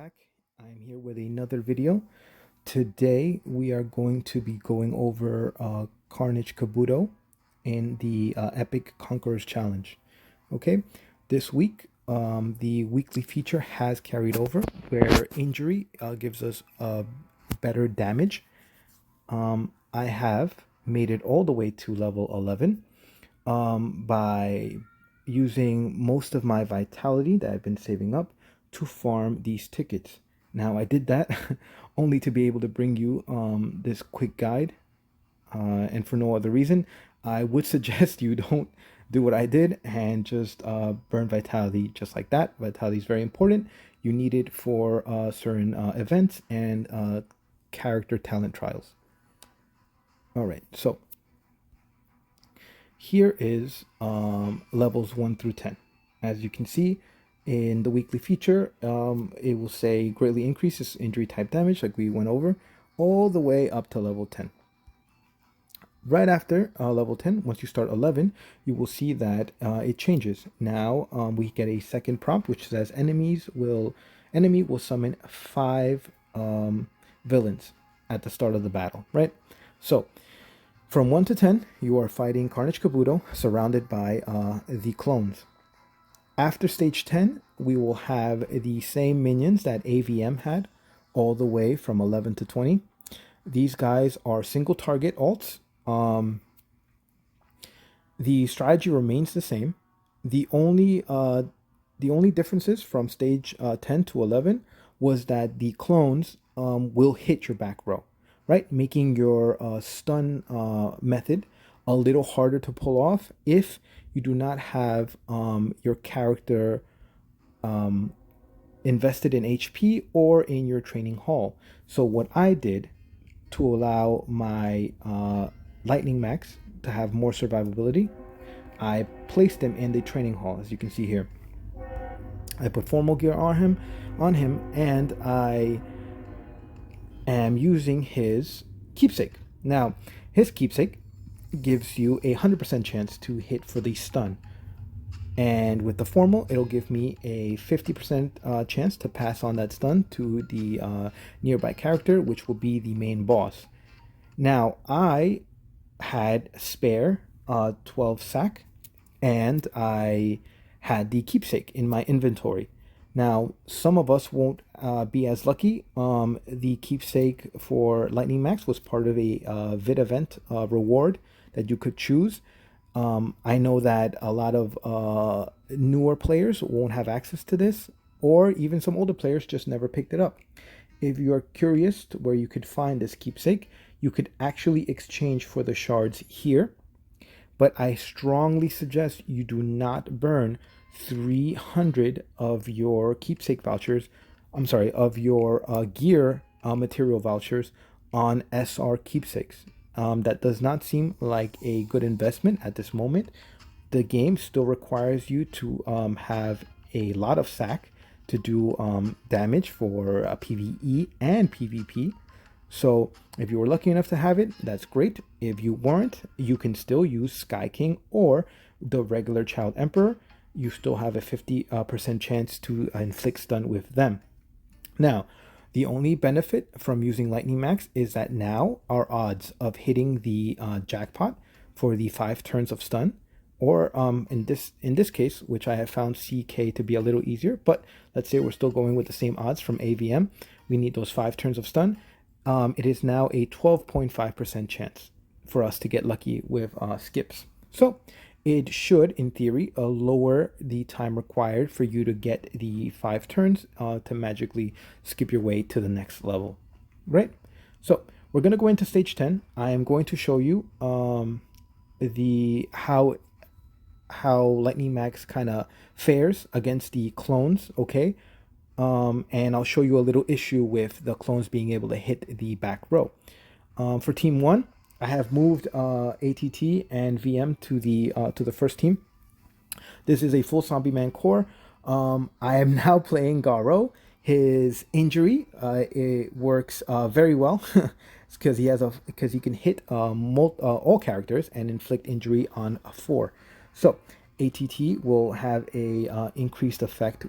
back. I'm here with another video. Today we are going to be going over Carnage Kabuto in the Epic Conquerors Challenge. Okay, this week the weekly feature has carried over where injury gives us better damage. I have made it all the way to level 11 by using most of my vitality that I've been saving up to farm these tickets. Now I did that only to be able to bring you this quick guide, and for no other reason. I would suggest you don't do what I did and just burn vitality just like that. Vitality is very important. You need it for certain events and character talent trials. All right, so here is levels 1 through 10. As you can see in the weekly feature, it will say greatly increases injury type damage, like we went over, all the way up to level 10. Right after level 10, once you start 11, you will see that it changes. Now we get a second prompt which says enemy will summon 5 villains at the start of the battle, right? So from 1 to 10, you are fighting Carnage Kabuto surrounded by the clones. After stage 10, we will have the same minions that AVM had all the way from 11 to 20. These guys are single target alts. The strategy remains the same. The only differences from stage 10 to 11 was that the clones will hit your back row, right? Making your stun method a little harder to pull off if you do not have your character invested in HP or in your training hall. So what I did to allow my Lightning Max to have more survivability, I placed him in the training hall, as you can see here. I put formal gear on him, and I am using his Keepsake. Now, his Keepsake gives you a 100% chance to hit for the stun. And with the formal, it'll give me a 50% chance to pass on that stun to the nearby character, which will be the main boss. Now, I had spare 12 sack, and I had the Keepsake in my inventory. Now, some of us won't be as lucky. The Keepsake for Lightning Max was part of a vid event reward that you could choose. I know that a lot of newer players won't have access to this, or even some older players just never picked it up. If you're curious to where you could find this Keepsake, you could actually exchange for the shards here. But I strongly suggest you do not burn 300 of your Keepsake vouchers, of your gear material vouchers on SR Keepsakes. That does not seem like a good investment at this moment. The game still requires you to have a lot of sack to do damage for PvE and PvP. So if you were lucky enough to have it, that's great. If you weren't, you can still use Sky King or the regular Child Emperor. You still have a 50% chance to inflict stun with them. Now, the only benefit from using Lightning Max is that now our odds of hitting the jackpot for the 5 turns of stun, or in this case, which I have found CK to be a little easier, but let's say we're still going with the same odds from AVM. We need those 5 turns of stun. It is now a 12.5% chance for us to get lucky with skips. So it should, in theory, lower the time required for you to get the 5 turns to magically skip your way to the next level, right? So we're going to go into stage 10. I am going to show you how Lightning Max kind of fares against the clones, okay? And I'll show you a little issue with the clones being able to hit the back row. For team 1, I have moved ATT and VM to the first team. This is a full Zombie Man core. I am now playing Garo. His injury it works very well because he can hit all characters and inflict injury on 4. So ATT will have a increased effect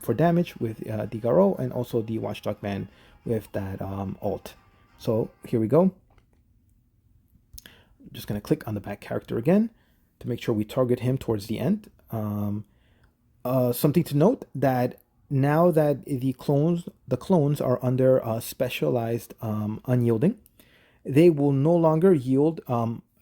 for damage with Digaro, and also the Watchdog Man with that ult. So here we go. I'm just going to click on the back character again to make sure we target him towards the end. Something to note that now that the clones are under specialized unyielding, they will no longer yield.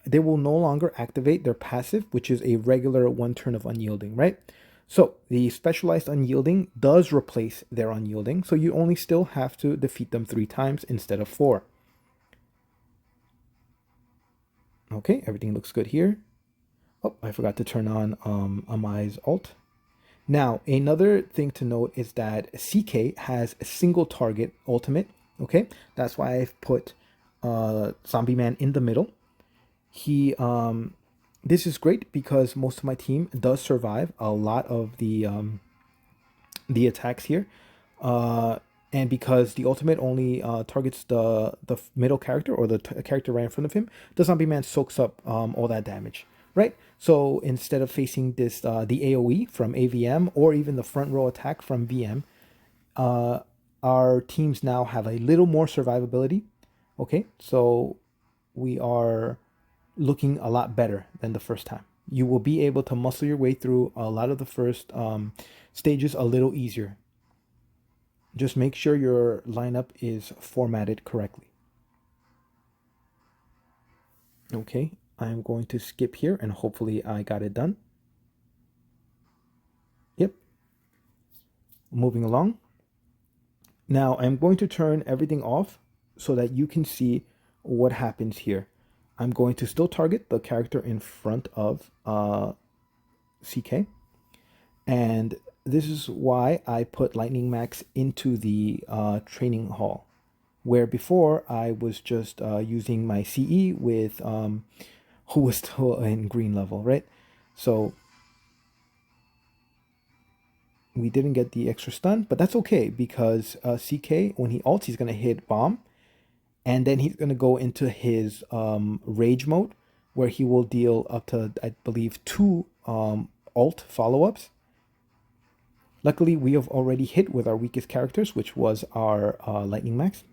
They will no longer activate their passive, which is a regular 1 turn of unyielding, right? So the specialized unyielding does replace their unyielding, so you only still have to defeat them 3 times instead of 4. Okay, everything looks good here. Oh, I forgot to turn on Amai's ult. Now, another thing to note is that CK has a single target ultimate, okay? That's why I've put Zombie Man in the middle. He, this is great because most of my team does survive a lot of the attacks here. And because the ultimate only targets the middle character or the character right in front of him, the Zombie Man soaks up all that damage, right? So instead of facing this the AoE from AVM or even the front row attack from VM, our teams now have a little more survivability. Okay, so we are looking a lot better than the first time. You will be able to muscle your way through a lot of the first stages a little easier. Just make sure your lineup is formatted correctly. Okay, I'm going to skip here and hopefully I got it done. Yep. Moving along. Now I'm going to turn everything off so that you can see what happens here. I'm going to still target the character in front of CK. And this is why I put Lightning Max into the training hall, where before I was just using my CE with who was still in green level, right? So we didn't get the extra stun, but that's okay because CK, when he ults, he's going to hit bomb. And then he's going to go into his rage mode, where he will deal up to, I believe, 2 ult follow-ups. Luckily, we have already hit with our weakest characters, which was our Lightning Max.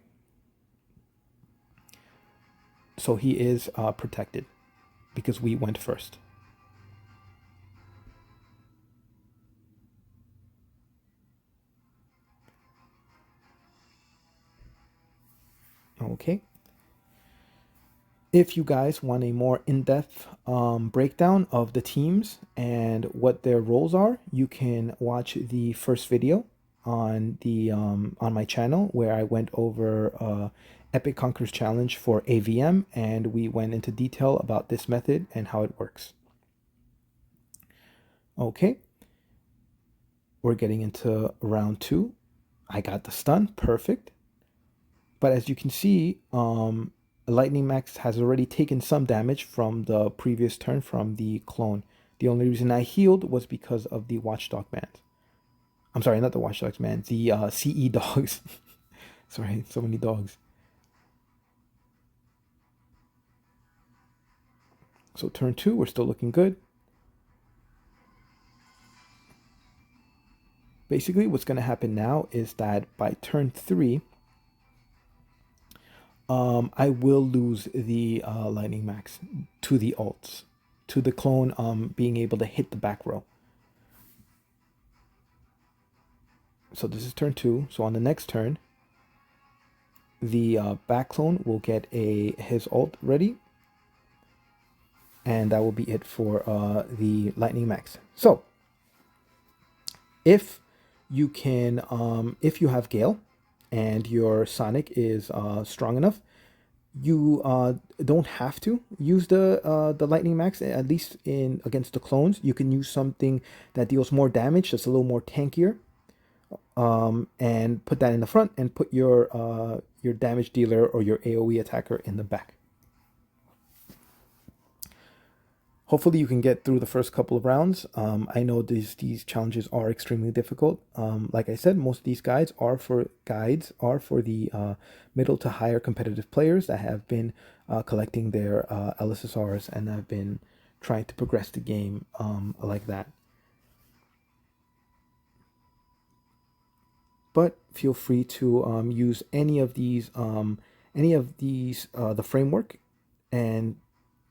So he is protected because we went first. Okay. If you guys want a more in-depth breakdown of the teams and what their roles are, you can watch the first video on the on my channel where I went over Epic Conquer's challenge for AVM, and we went into detail about this method and how it works. Okay, we're getting into round 2. I got the stun, perfect. But as you can see, Lightning Max has already taken some damage from the previous turn from the clone. The only reason I healed was because of the Watchdog Man. I'm sorry, not the Watchdogs Man, the CE dogs. Sorry, so many dogs. So turn 2, we're still looking good. Basically, what's going to happen now is that by turn 3, I will lose the Lightning Max to the ults, to the clone being able to hit the back row. So this is turn 2. So on the next turn, the back clone will get his ult ready. And that will be it for the Lightning Max. So if you can, if you have Gale and your Sonic is strong enough, you don't have to use the Lightning Max, at least in against the clones. You can use something that deals more damage, that's a little more tankier, and put that in the front, and put your damage dealer or your AoE attacker in the back. Hopefully you can get through the first couple of rounds. I know these challenges are extremely difficult. Like I said, most of these guides are for the middle to higher competitive players that have been collecting their LSSRs and have been trying to progress the game like that. But feel free to use any of these, the framework, and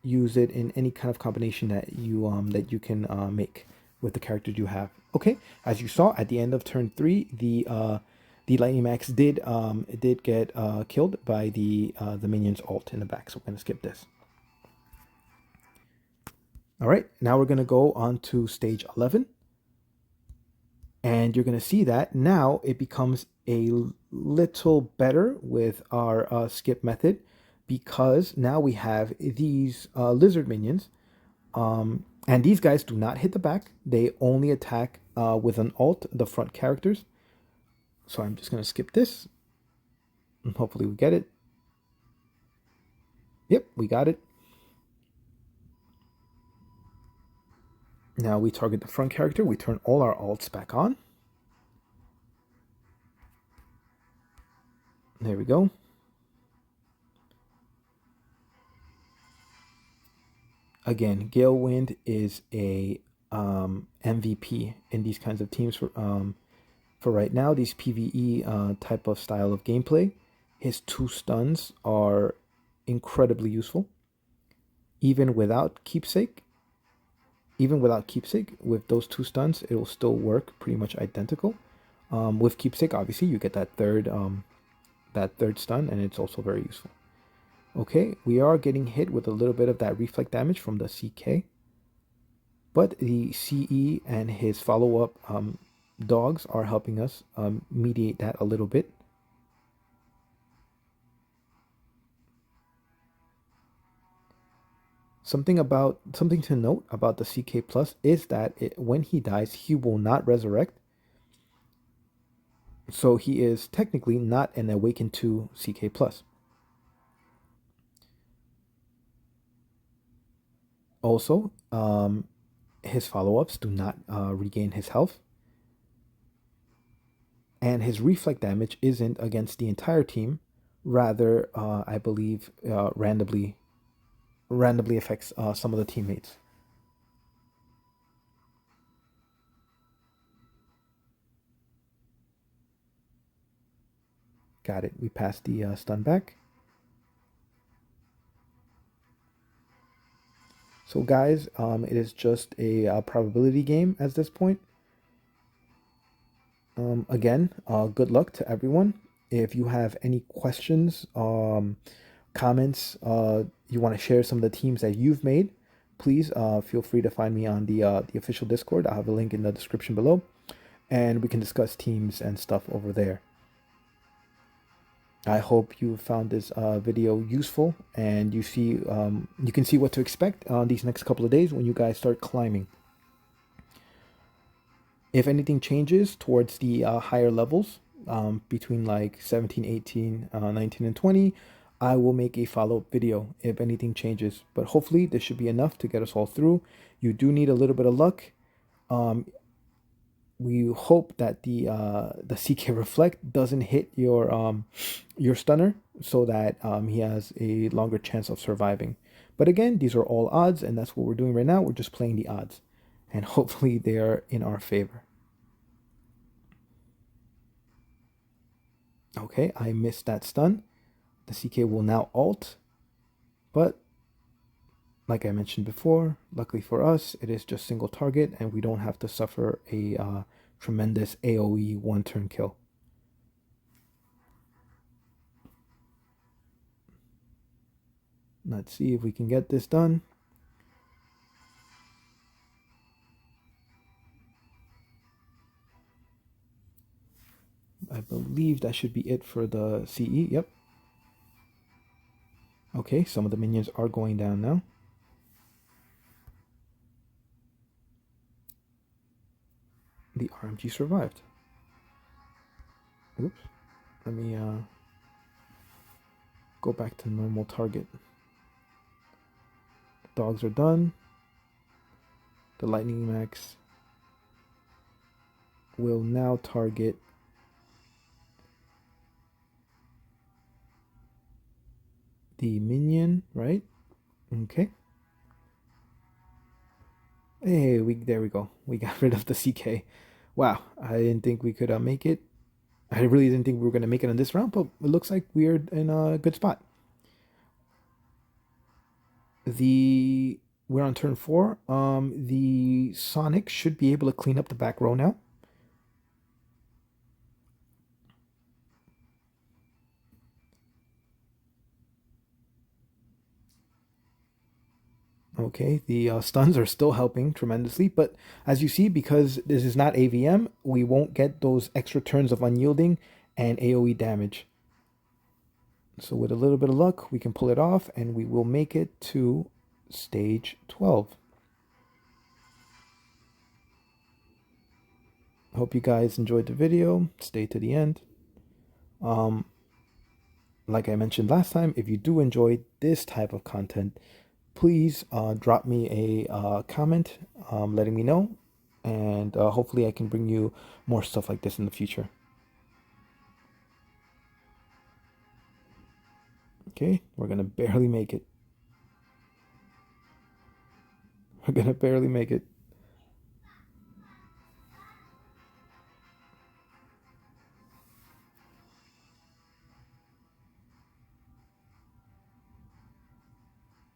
use it in any kind of combination that you can make with the characters you have. Okay, as you saw at the end of turn 3, the Lightning Max did get killed by the minion's ult in the back. So we're gonna skip this. All right, now we're gonna go on to stage 11. And you're going to see that now it becomes a little better with our skip method, because now we have these lizard minions. And these guys do not hit the back. They only attack with an ult, the front characters. So I'm just going to skip this. And hopefully we get it. Yep, we got it. Now we target the front character. We turn all our ults back on. There we go. Again, Gale Wind is a MVP in these kinds of teams for right now. These PvE type of style of gameplay. His 2 stuns are incredibly useful. Even without Keepsake, with those 2 stuns, it will still work pretty much identical. With Keepsake, obviously, you get that third stun, and it's also very useful. Okay, we are getting hit with a little bit of that reflect damage from the CK, but the CE and his follow-up dogs are helping us mediate that a little bit. Something to note about the CK Plus is that when he dies, he will not resurrect. So he is technically not an Awakened 2 CK Plus. Also, his follow-ups do not regain his health. And his reflect damage isn't against the entire team. Rather, I believe, randomly affects some of the teammates. Got it. We passed the stun back. So guys, it is just a probability game at this point. Again, good luck to everyone. If you have any questions, comments, you want to share some of the teams that you've made, please feel free to find me on the official Discord. I'll have a link in the description below, and we can discuss teams and stuff over there. I hope you found this video useful, and you can see what to expect these next couple of days when you guys start climbing. If anything changes towards the higher levels, between like 17, 18, 19, and 20, I will make a follow-up video if anything changes. But hopefully this should be enough to get us all through. You do need a little bit of luck. We hope that the CK Reflect doesn't hit your stunner, so that he has a longer chance of surviving. But again, these are all odds, and that's what we're doing right now. We're just playing the odds, and hopefully they are in our favor. Okay, I missed that stun. The CK will now ult, but like I mentioned before, luckily for us, it is just single target, and we don't have to suffer a tremendous AoE one-turn kill. Let's see if we can get this done. I believe that should be it for the CE. Yep. Okay, some of the minions are going down now. The RMG survived. Oops. Let me go back to normal target. The dogs are done. The Lightning Max will now target the minion, right? Okay. Hey, there we go. We got rid of the CK. Wow, I didn't think we could make it. I really didn't think we were gonna make it on this round, but it looks like we're in a good spot. The We're on turn four. The Sonic should be able to clean up the back row now. Okay, the stuns are still helping tremendously, but as you see, because this is not AVM, we won't get those extra turns of unyielding and AoE damage. So with a little bit of luck, we can pull it off, and we will make it to stage 12. Hope you guys enjoyed the video. Stay to the end. Um, like I mentioned last time, if you do enjoy this type of content, please drop me a comment letting me know, and hopefully I can bring you more stuff like this in the future. Okay, we're gonna barely make it. We're gonna barely make it.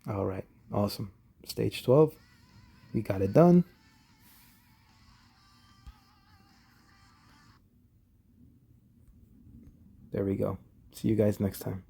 All right, awesome. Stage 12, we got it done. There we go. See you guys next time.